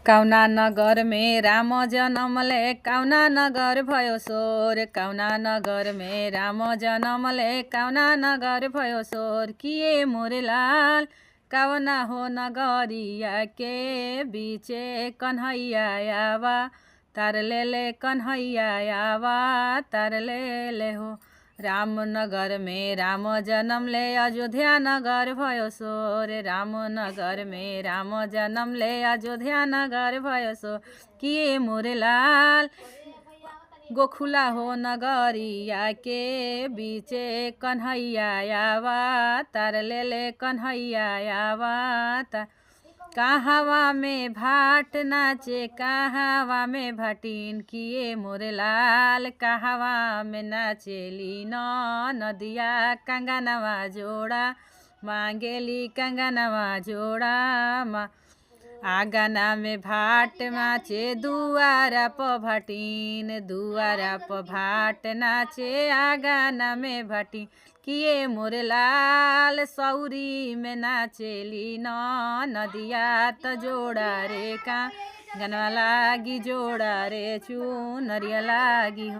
कौना नगर में राम जनमले कौना नगर भयो सोर। कौना नगर में राम जनमले कौना नगर भयो सोर। किए मोरे लाल कौना हो नगरिया के बीचे कन्हैया आवा तार ले कन्हैया आवा तार ले हो। रामनगर में राम जन्म ले अयोध्या नगर भयो सोर। रामनगर में राम जन्म ले अयोध्या नगर भयो सोर। किए मोरे लाल गोखुला हो नगरिया के बीचे कन्हैया आवा तार ले कन्हैया आवा तार। कहवा में भाट नाचे कहवा में भाटिन। किए मोरे लाल कहवा में नाचेली नदिया कंगनवा जोड़ा मांगेली कंगनवा जोड़ा आंगना में भाट नाचे दुआरा प भाटिन। दुआरा प भाट नाचे आंगना में भाटिन। किए मोरे लाल सौरी में नाचेली नदिया त जोड़ा रे का गनवा लागी जोड़ा रे चुनरिया लागी।